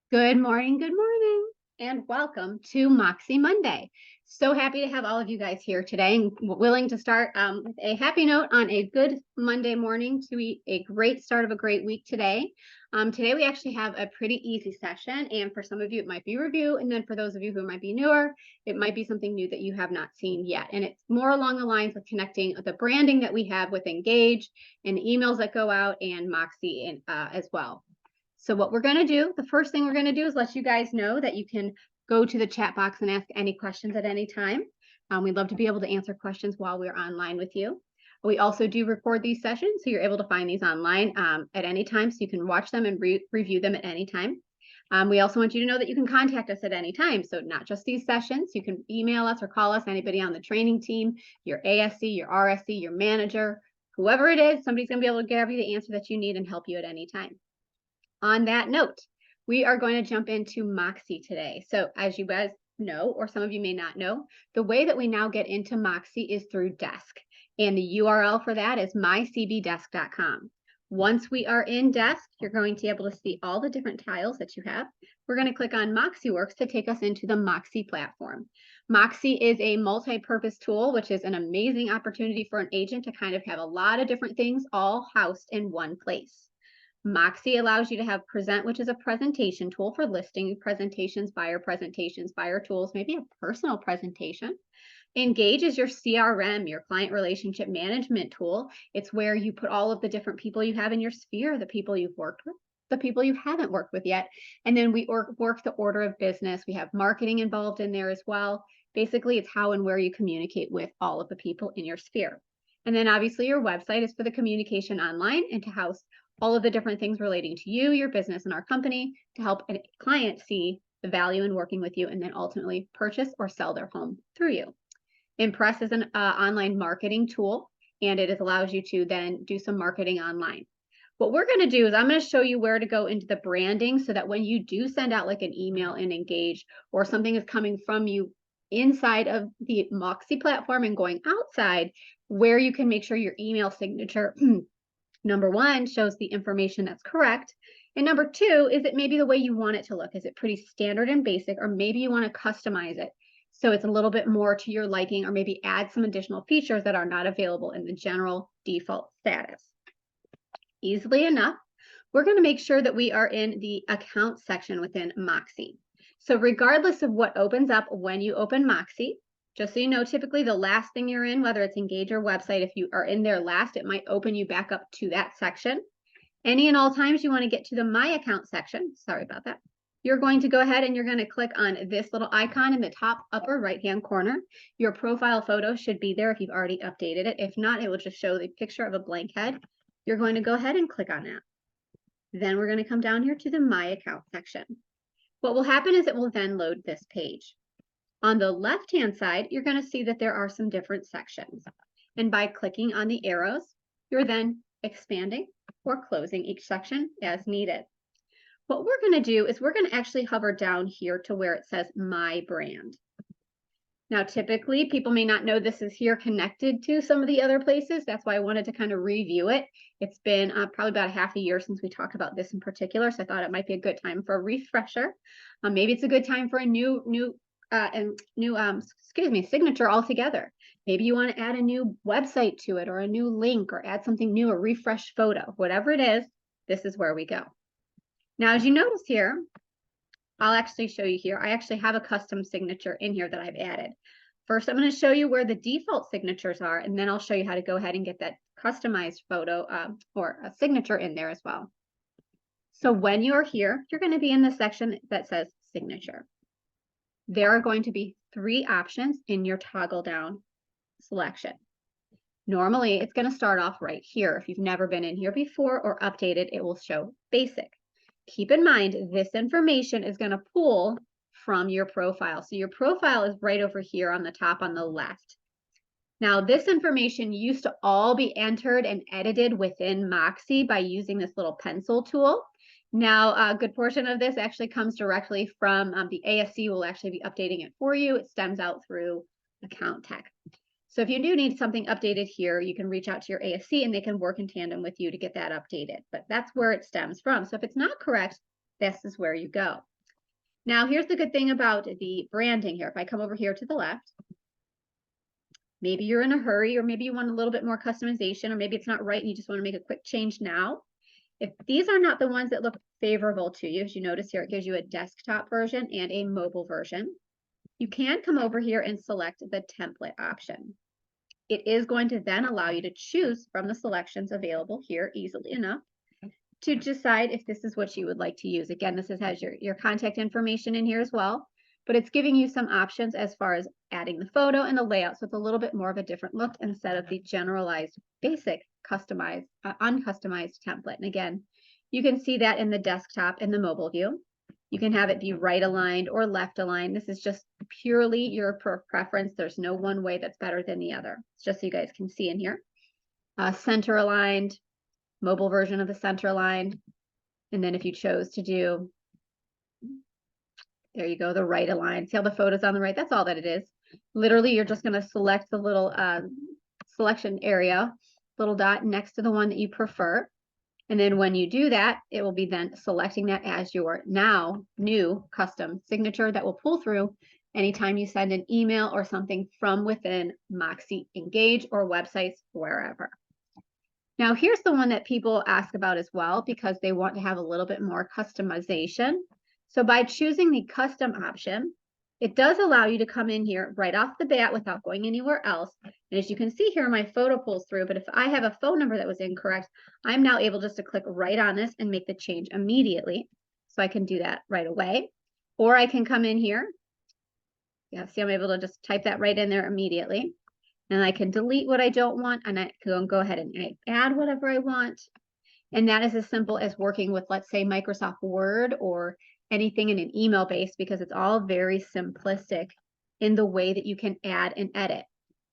Good morning, and welcome to Moxie Monday. So happy to have all of you guys here today and willing to start with a happy note on a good Monday morning to be a great start of a great week today. Today, we actually have a pretty easy session, and for some of you, it might be review, and then for those of you who might be newer, it might be something new that you have not seen yet. And it's more along the lines of connecting the branding that we have with Engage and the emails that go out and Moxie as well. So what we're going to do, the first thing we're going to do is let you guys know that you can go to the chat box and ask any questions at any time. We'd love to be able to answer questions while we're online with you. We also do record these sessions, so you're able to find these online at any time, so you can watch them and review them at any time. We also want you to know that you can contact us at any time, so not just these sessions. You can email us or call us, anybody on the training team, your ASC, your RSC, your manager, whoever it is, somebody's going to be able to give you the answer that you need and help you at any time. On that note, we are going to jump into Moxi today. So as you guys know, or some of you may not know, the way that we now get into Moxi is through Desk. And the URL for that is mycbdesk.com. Once we are in Desk, you're going to be able to see all the different tiles that you have. We're going to click on MoxiWorks to take us into the Moxi platform. Moxi is a multi-purpose tool, which is an amazing opportunity for an agent to kind of have a lot of different things all housed in one place. Moxi allows you to have Present, which is a presentation tool for listing presentations, buyer tools, maybe a personal presentation. Engage is your CRM, your client relationship management tool. It's where you put all of the different people you have in your sphere, the people you've worked with, the people you haven't worked with yet. And then we work the order of business. We have marketing involved in there as well. Basically, it's how and where you communicate with all of the people in your sphere. And then obviously your website is for the communication online and to house all of the different things relating to you, your business, and our company to help a client see the value in working with you and then ultimately purchase or sell their home through you. Impress is an online marketing tool, and it allows you to then do some marketing online. What we're going to do is I'm going to show you where to go into the branding so that when you do send out like an email and Engage or something is coming from you inside of the Moxi platform and going outside, where you can make sure your email signature number one, shows the information that's correct. And number two, is it maybe the way you want it to look? Is it pretty standard and basic, or maybe you want to customize it so it's a little bit more to your liking, or maybe add some additional features that are not available in the general default status. Easily enough, we're going to make sure that we are in the account section within Moxi. So regardless of what opens up when you open Moxi, just so you know, typically the last thing you're in, whether it's Engage or website, if you are in there last, it might open you back up to that section. Any and all times you want to get to the My Account section, sorry about that, you're going to go ahead and you're going to click on this little icon in the top upper right-hand corner. Your profile photo should be there if you've already updated it. If not, it will just show the picture of a blank head. You're going to go ahead and click on that. Then we're going to come down here to the My Account section. What will happen is it will then load this page. On the left-hand side, you're going to see that there are some different sections. And by clicking on the arrows, you're then expanding or closing each section as needed. What we're going to do is we're going to actually hover down here to where it says My Brand. Now, typically, people may not know this is here connected to some of the other places. That's why I wanted to kind of review it. It's been probably about a half a year since we talked about this in particular, so I thought it might be a good time for a refresher. Maybe it's a good time for a new signature altogether. Maybe you want to add a new website to it or a new link or add something new, a refresh photo, whatever it is, this is where we go. Now, as you notice here, I'll actually show you here. I actually have a custom signature in here that I've added. First, I'm going to show you where the default signatures are, and then I'll show you how to go ahead and get that customized photo or a signature in there as well. So when you're here, you're going to be in the section that says Signature. There are going to be 3 options in your toggle down selection. Normally, it's going to start off right here. If you've never been in here before or updated, it will show Basic. Keep in mind, this information is going to pull from your profile. So your profile is right over here on the top on the left. Now, this information used to all be entered and edited within Moxi by using this little pencil tool. Now, a good portion of this actually comes directly from the ASC will actually be updating it for you. It stems out through Account Tech. So if you do need something updated here, you can reach out to your ASC and they can work in tandem with you to get that updated. But that's where it stems from. So if it's not correct, this is where you go. Now, here's the good thing about the branding here. If I come over here to the left, maybe you're in a hurry, or maybe you want a little bit more customization, or maybe it's not right and you just want to make a quick change now. If these are not the ones that look favorable to you, as you notice here, it gives you a desktop version and a mobile version. You can come over here and select the template option. It is going to then allow you to choose from the selections available here easily enough to decide if this is what you would like to use. Again, this has your contact information in here as well, but it's giving you some options as far as adding the photo and the layout. So it's a little bit more of a different look instead of the generalized, basic, customized, uncustomized template. And again, you can see that in the desktop and the mobile view. You can have it be right aligned or left aligned. This is just purely your preference. There's no one way that's better than the other. It's just so you guys can see in here. Center aligned, mobile version of the center aligned. And then if you chose to do, there you go, the right aligned. See how the photo's on the right? That's all that it is. Literally, you're just going to select the little selection area, little dot next to the one that you prefer. And then when you do that, it will be then selecting that as your now new custom signature that will pull through anytime you send an email or something from within Moxi Engage or websites, wherever. Now, here's the one that people ask about as well because they want to have a little bit more customization. So by choosing the custom option, it does allow you to come in here right off the bat without going anywhere else. And as you can see here, my photo pulls through, but if I have a phone number that was incorrect, I'm now able just to click right on this and make the change immediately. So I can do that right away. Or I can come in here. Yeah, see, I'm able to just type that right in there immediately. And I can delete what I don't want, and I can go ahead and add whatever I want. And that is as simple as working with, let's say, Microsoft Word or anything in an email base, because it's all very simplistic in the way that you can add and edit.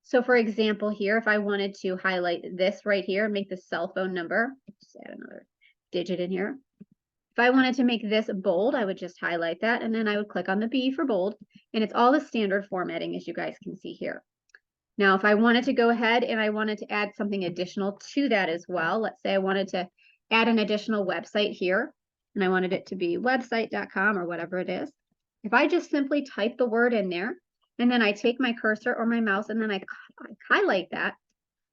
So for example, here, if I wanted to highlight this right here and make the cell phone number, just add another digit in here. If I wanted to make this bold, I would just highlight that, and then I would click on the B for bold, and it's all the standard formatting, as you guys can see here. Now, if I wanted to go ahead and I wanted to add something additional to that as well, let's say I wanted to add an additional website here, and I wanted it to be website.com or whatever it is. If I just simply type the word in there, and then I take my cursor or my mouse and then I highlight that,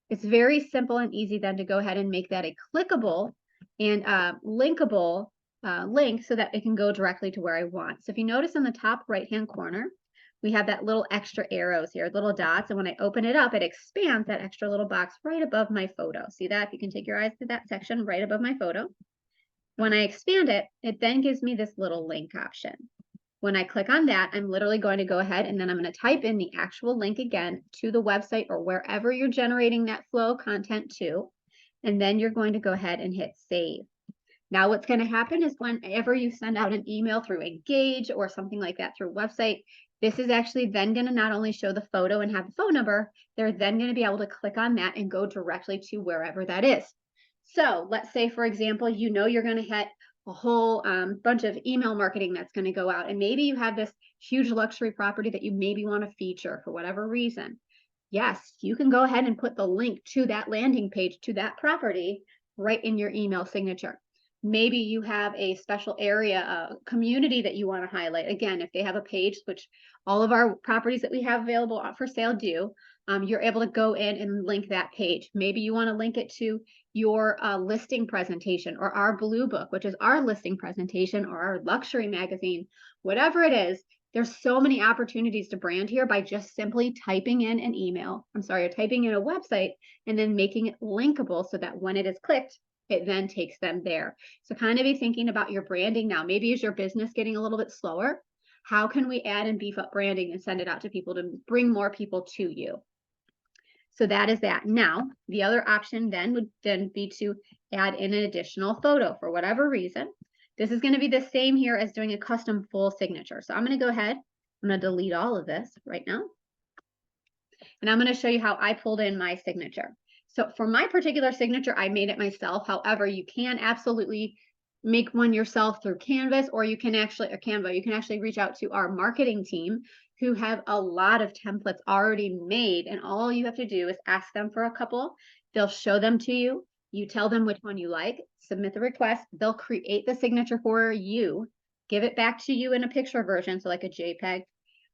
it's very simple and easy then to go ahead and make that a clickable and linkable link so that it can go directly to where I want. So if you notice in the top right-hand corner, we have that little extra arrows here, little dots. And when I open it up, it expands that extra little box right above my photo. See that? If you can take your eyes to that section right above my photo. When I expand it, it then gives me this little link option. When I click on that, I'm literally going to go ahead and then I'm going to type in the actual link again to the website or wherever you're generating that flow content to. And then you're going to go ahead and hit save. Now, what's going to happen is whenever you send out an email through Engage or something like that through a website, this is actually then going to not only show the photo and have the phone number, they're then going to be able to click on that and go directly to wherever that is. So let's say, for example, you know you're going to hit a whole bunch of email marketing that's going to go out. And maybe you have this huge luxury property that you maybe want to feature for whatever reason. Yes, you can go ahead and put the link to that landing page, to that property, right in your email signature. Maybe you have a special area, a community that you want to highlight. Again, if they have a page, which all of our properties that we have available for sale do, you're able to go in and link that page. Maybe you want to link it to your listing presentation or our blue book, which is our listing presentation, or our luxury magazine, whatever it is. There's so many opportunities to brand here by just simply typing in an email, or typing in a website and then making it linkable so that when it is clicked, it then takes them there. So kind of be thinking about your branding now. Maybe is your business getting a little bit slower? How can we add and beef up branding and send it out to people to bring more people to you? So that is that. Now, the other option then would then be to add in an additional photo for whatever reason. This is going to be the same here as doing a custom full signature. So I'm going to go ahead. I'm going to delete all of this right now. And I'm going to show you how I pulled in my signature. So for my particular signature, I made it myself. However, you can absolutely make one yourself through Canvas, or you can actually, Canva, you can actually reach out to our marketing team who have a lot of templates already made. And all you have to do is ask them for a couple. They'll show them to you. You tell them which one you like, submit the request. They'll create the signature for you, give it back to you in a picture version, so like a JPEG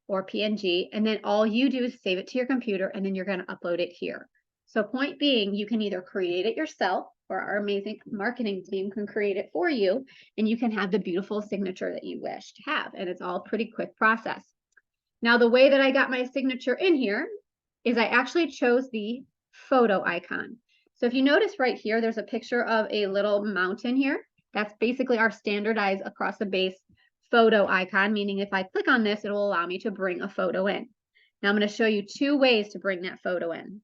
or PNG, and then all you do is save it to your computer, and then you're going to upload it here. So point being, you can either create it yourself, or our amazing marketing team can create it for you, and you can have the beautiful signature that you wish to have, and it's all a pretty quick process. Now, the way that I got my signature in here is I actually chose the photo icon. So if you notice right here, there's a picture of a little mountain here. That's basically our standardized across the base photo icon, meaning if I click on this, it will allow me to bring a photo in. Now I'm going to show you two ways to bring that photo in.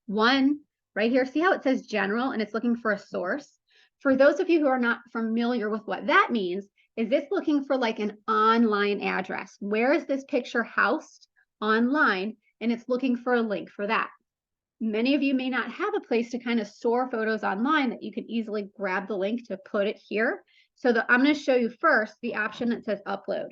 One, right here, see how it says general and it's looking for a source? For those of you who are not familiar with what that means, is this looking for like an online address? Where is this picture housed online? And it's looking for a link for that. Many of you may not have a place to kind of store photos online that you can easily grab the link to put it here. So I'm going to show you first the option that says upload.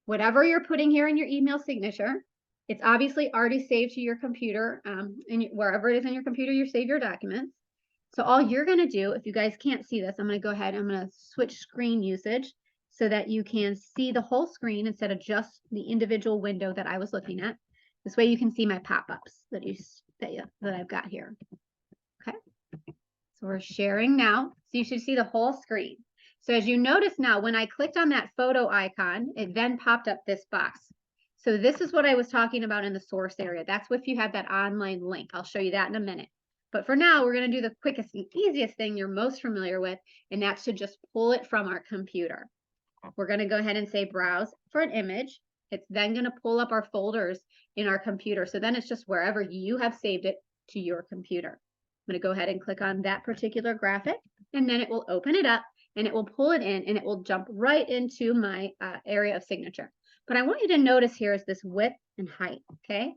Whatever you're putting here in your email signature, it's obviously already saved to your computer, and wherever it is in your computer, you save your documents. So all you're going to do, if you guys can't see this, I'm going to go ahead, I'm going to switch screen usage so that you can see the whole screen instead of just the individual window that I was looking at. This way you can see my pop-ups that I've got here. Okay, so we're sharing now. So you should see the whole screen. So as you notice now, when I clicked on that photo icon, it then popped up this box. So this is what I was talking about in the source area. That's if you have that online link. I'll show you that in a minute. But for now, we're going to do the quickest and easiest thing you're most familiar with, and that's to just pull it from our computer. We're going to go ahead and say browse for an image. It's then going to pull up our folders in our computer. So then it's just wherever you have saved it to your computer. I'm going to go ahead and click on that particular graphic, and then it will open it up and it will pull it in and it will jump right into my area of signature. But I want you to notice here is this width and height, okay?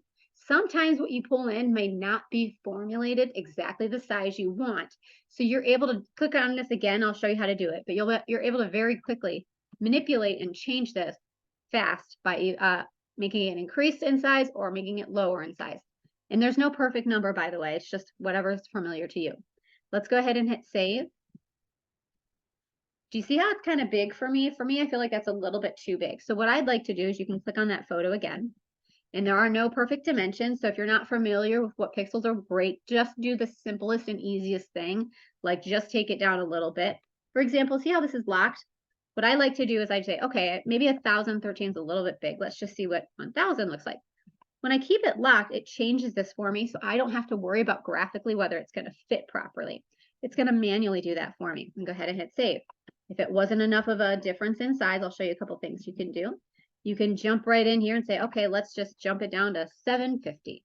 Sometimes what you pull in may not be formulated exactly the size you want. So you're able to click on this again. I'll show you how to do it, but you're able to very quickly manipulate and change this fast by making it increase in size or making it lower in size. And there's no perfect number, by the way. It's just whatever is familiar to you. Let's go ahead and hit save. Do you see how it's kind of big for me? For me, I feel like that's a little bit too big. So what I'd like to do is you can click on that photo again. And there are no perfect dimensions. So if you're not familiar with what pixels are, great. Just do the simplest and easiest thing, like just take it down a little bit. For example, see how this is locked? What I like to do is I'd say, okay, maybe 1013 is a little bit big. Let's just see what 1000 looks like. When I keep it locked, it changes this for me, so I don't have to worry about graphically whether it's going to fit properly. It's going to manually do that for me. And go ahead and hit save. If it wasn't enough of a difference in size, I'll show you a couple things you can do. You can jump right in here and say, okay, let's just jump it down to 750.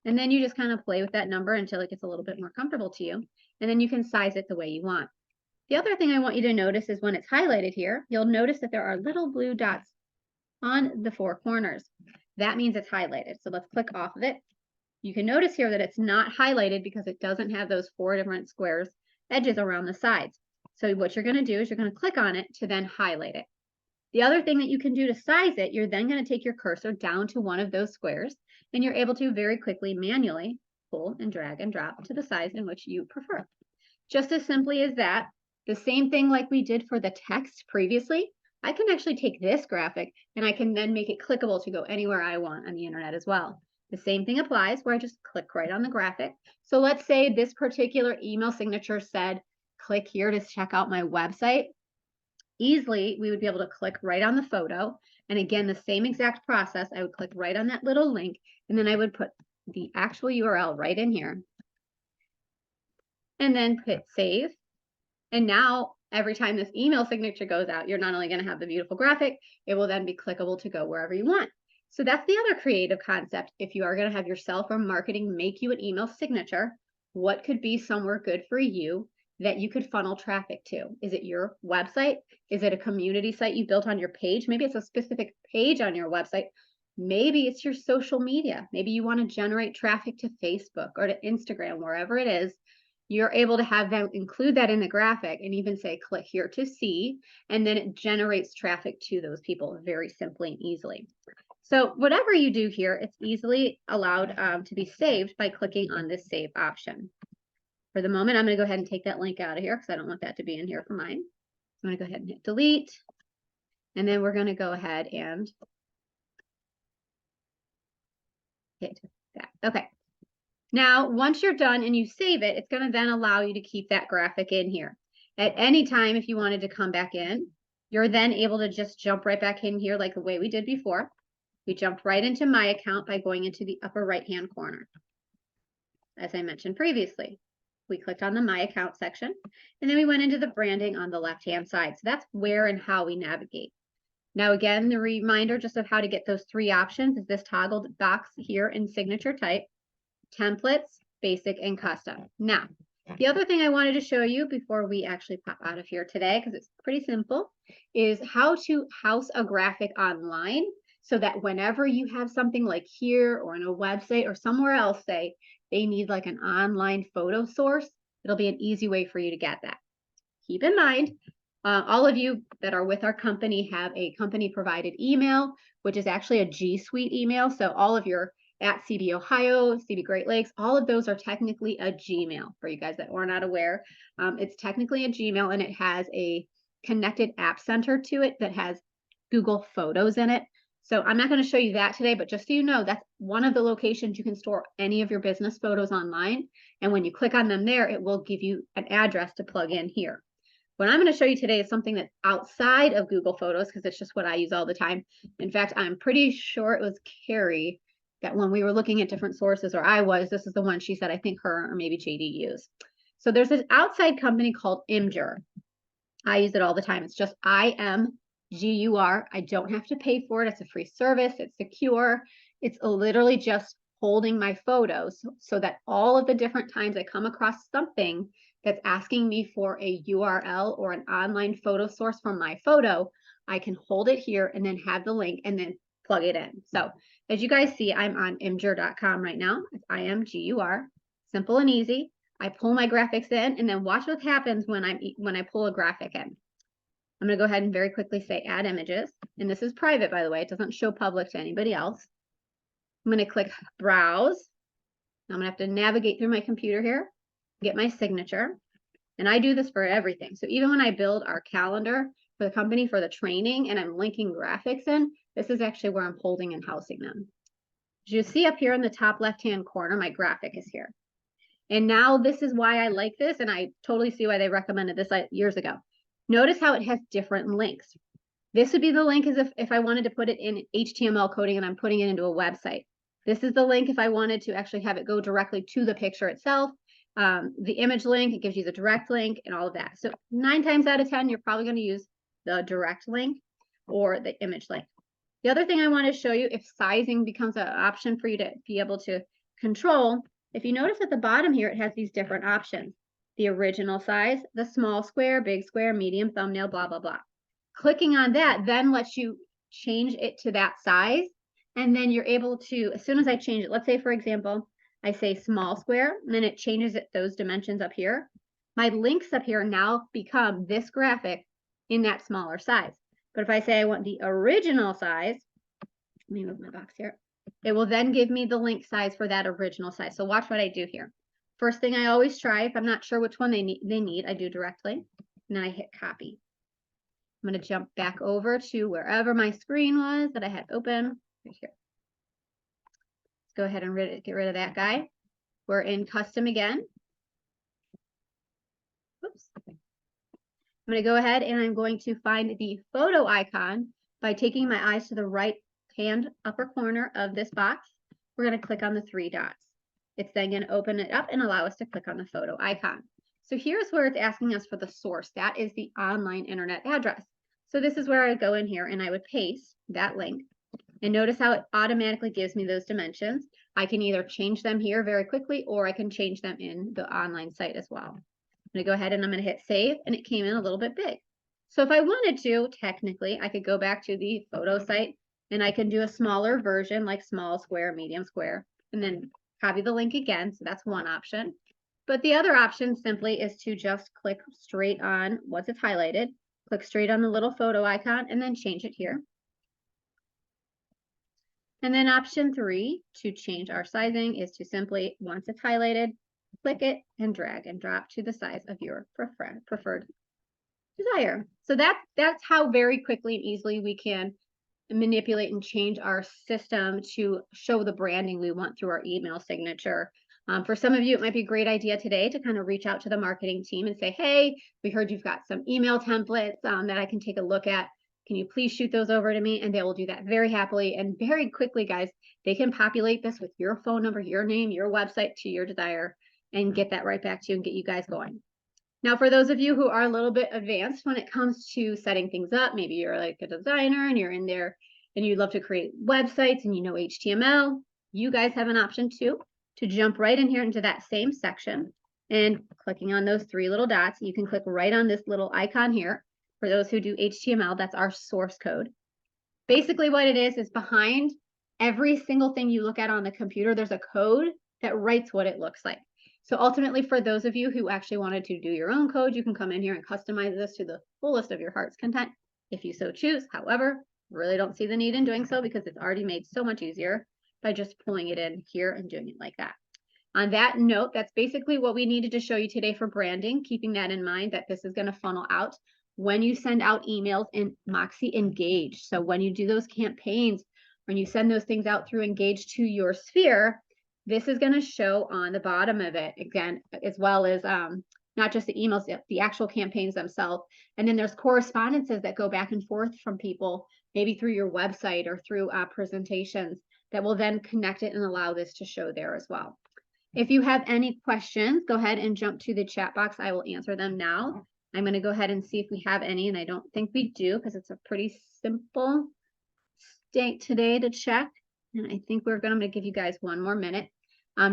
And then you just kind of play with that number until it gets a little bit more comfortable to you. And then you can size it the way you want. The other thing I want you to notice is when it's highlighted here, you'll notice that there are little blue dots on the four corners. That means it's highlighted. So let's click off of it. You can notice here that it's not highlighted because it doesn't have those four different squares edges around the sides. So what you're going to do is you're going to click on it to then highlight it. The other thing that you can do to size it, you're then going to take your cursor down to one of those squares, and you're able to very quickly manually pull and drag and drop to the size in which you prefer. Just as simply as that. The same thing like we did for the text previously, I can actually take this graphic and I can then make it clickable to go anywhere I want on the internet as well. The same thing applies where I just click right on the graphic. So let's say this particular email signature said, click here to check out my website. Easily, we would be able to click right on the photo. And again, the same exact process, I would click right on that little link, and then I would put the actual URL right in here. And then hit save. And now every time this email signature goes out, you're not only going to have the beautiful graphic, it will then be clickable to go wherever you want. So that's the other creative concept. If you are going to have yourself or marketing make you an email signature, what could be somewhere good for you that you could funnel traffic to? Is it your website? Is it a community site you built on your page? Maybe it's a specific page on your website. Maybe it's your social media. Maybe you want to generate traffic to Facebook or to Instagram, wherever it is. You're able to have them include that in the graphic and even say, click here to see, and then it generates traffic to those people very simply and easily. So whatever you do here, it's easily allowed to be saved by clicking on this save option. For the moment, I'm going to go ahead and take that link out of here because I don't want that to be in here for mine. I'm going to go ahead and hit delete. And then we're going to go ahead and hit that. Okay. Now, once you're done and you save it, it's going to then allow you to keep that graphic in here. At any time, if you wanted to come back in, you're then able to just jump right back in here like the way we did before. We jumped right into my account by going into the upper right-hand corner. As I mentioned previously, we clicked on the My Account section, and then we went into the branding on the left-hand side. So that's where and how we navigate. Now, again, the reminder just of how to get those three options is this toggled box here in signature type, templates, basic, and custom. Now, the other thing I wanted to show you before we actually pop out of here today, because it's pretty simple, is how to house a graphic online so that whenever you have something like here or on a website or somewhere else, say they need like an online photo source, it'll be an easy way for you to get that. Keep in mind, all of you that are with our company have a company provided email, which is actually a G Suite email. So all of your at CB Ohio, CB Great Lakes, all of those are technically a Gmail for you guys that were not aware. It's technically a Gmail, and it has a connected app center to it that has Google Photos in it. So I'm not going to show you that today, but just so you know, that's one of the locations you can store any of your business photos online. And when you click on them there, it will give you an address to plug in here. What I'm going to show you today is something that's outside of Google Photos because it's just what I use all the time. In fact, I'm pretty sure it was Carrie that when we were looking at different sources, or this is the one she said, I think her or maybe JD used. So there's this outside company called Imgur. I use it all the time. It's just IMGUR. I don't have to pay for it. It's a free service. It's secure. It's literally just holding my photos so that all of the different times I come across something that's asking me for a URL or an online photo source from my photo, I can hold it here and then have the link and then plug it in. So as you guys see, I'm on imgur.com right now. It's IMGUR, simple and easy. I pull my graphics in and then watch what happens when I pull a graphic in. I'm going to go ahead and very quickly say add images. And this is private, by the way. It doesn't show public to anybody else. I'm going to click browse. I'm going to have to navigate through my computer here, get my signature. And I do this for everything. So even when I build our calendar for the company for the training and I'm linking graphics in, this is actually where I'm holding and housing them. As you see up here in the top left-hand corner, my graphic is here. And now this is why I like this, and I totally see why they recommended this years ago. Notice how it has different links. This would be the link as if I wanted to put it in HTML coding and I'm putting it into a website. This is the link if I wanted to actually have it go directly to the picture itself. The image link, it gives you the direct link and all of that. So 9 times out of 10, you're probably going to use the direct link or the image link. The other thing I want to show you, if sizing becomes an option for you to be able to control, if you notice at the bottom here, it has these different options. The original size, the small square, big square, medium, thumbnail, blah, blah, blah. Clicking on that then lets you change it to that size. And then you're able to, as soon as I change it, let's say, for example, I say small square, and then it changes it, those dimensions up here. My links up here now become this graphic in that smaller size. But if I say I want the original size, let me move my box here. It will then give me the link size for that original size. So watch what I do here. First thing I always try, if I'm not sure which one they need, I do directly. And then I hit copy. I'm going to jump back over to wherever my screen was that I had open. Right here. Let's go ahead and get rid of that guy. We're in custom again. Oops. I'm going to go ahead and I'm going to find the photo icon by taking my eyes to the right hand upper corner of this box. We're going to click on the 3 dots. It's then going to open it up and allow us to click on the photo icon. So here's where it's asking us for the source. That is the online internet address. So this is where I would go in here and I would paste that link. And notice how it automatically gives me those dimensions. I can either change them here very quickly or I can change them in the online site as well. I'm going to go ahead and I'm going to hit save, and it came in a little bit big. So if I wanted to, technically, I could go back to the photo site and I can do a smaller version like small square, medium square, and then copy the link again. So that's one option. But the other option simply is to just click straight on, once it's highlighted, click straight on the little photo icon and then change it here. And then option 3 to change our sizing is to simply, once it's highlighted, click it and drag and drop to the size of your preferred desire. So that's how very quickly and easily we can manipulate and change our system to show the branding we want through our email signature. For some of you, it might be a great idea today to kind of reach out to the marketing team and say, hey, we heard you've got some email templates that I can take a look at. Can you please shoot those over to me? And they will do that very happily and very quickly, guys. They can populate this with your phone number, your name, your website to your desire and get that right back to you and get you guys going. Now, for those of you who are a little bit advanced when it comes to setting things up, maybe you're like a designer and you're in there and you love to create websites and you know HTML, you guys have an option too to jump right in here into that same section and clicking on those three little dots. You can click right on this little icon here. For those who do HTML, that's our source code. Basically what it is behind every single thing you look at on the computer, there's a code that writes what it looks like. So ultimately, for those of you who actually wanted to do your own code, you can come in here and customize this to the fullest of your heart's content if you so choose. However, really don't see the need in doing so because it's already made so much easier by just pulling it in here and doing it like that. On that note, that's basically what we needed to show you today for branding, keeping that in mind that this is going to funnel out when you send out emails in Moxi Engage. So when you do those campaigns, when you send those things out through Engage to your sphere, this is going to show on the bottom of it again, as well as not just the emails, the actual campaigns themselves. And then there's correspondences that go back and forth from people, maybe through your website or through presentations that will then connect it and allow this to show there as well. If you have any questions, go ahead and jump to the chat box. I will answer them now. I'm going to go ahead and see if we have any, and I don't think we do because it's a pretty simple state today to check. And I think I'm going to give you guys one more minute.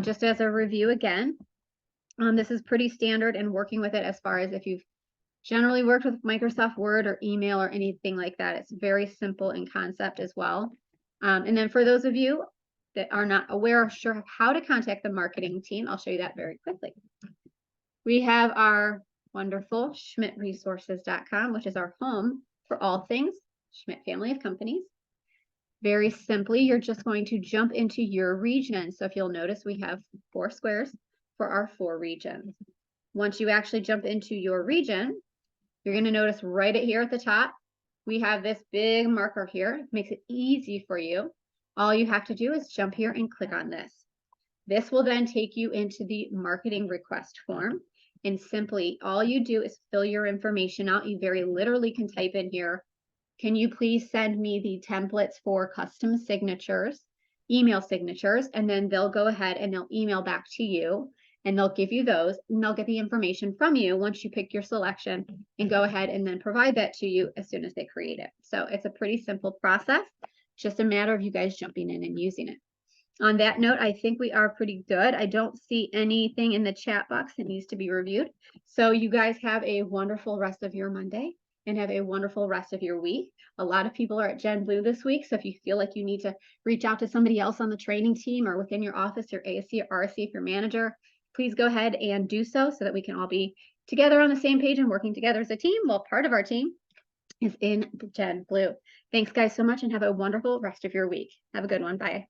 Just as a review again, this is pretty standard in working with it as far as if you've generally worked with Microsoft Word or email or anything like that. It's very simple in concept as well. And then for those of you that are not aware or sure of how to contact the marketing team, I'll show you that very quickly. We have our wonderful schmidtresources.com, which is our home for all things Schmidt family of companies. Very simply, you're just going to jump into your region. So if you'll notice, we have 4 squares for our 4 regions. Once you actually jump into your region, you're going to notice right here at the top, we have this big marker here. It makes it easy for you. All you have to do is jump here and click on this. This will then take you into the marketing request form. And simply, all you do is fill your information out. You very literally can type in here, can you please send me the templates for custom signatures, email signatures, and then they'll go ahead and they'll email back to you and they'll give you those and they'll get the information from you once you pick your selection and go ahead and then provide that to you as soon as they create it. So it's a pretty simple process, just a matter of you guys jumping in and using it. On that note, I think we are pretty good. I don't see anything in the chat box that needs to be reviewed. So you guys have a wonderful rest of your Monday and have a wonderful rest of your week. A lot of people are at Gen Blue this week. So if you feel like you need to reach out to somebody else on the training team or within your office, your ASC or RSC, if your manager, please go ahead and do so that we can all be together on the same page and working together as a team. Well, part of our team is in Gen Blue. Thanks guys so much and have a wonderful rest of your week. Have a good one. Bye.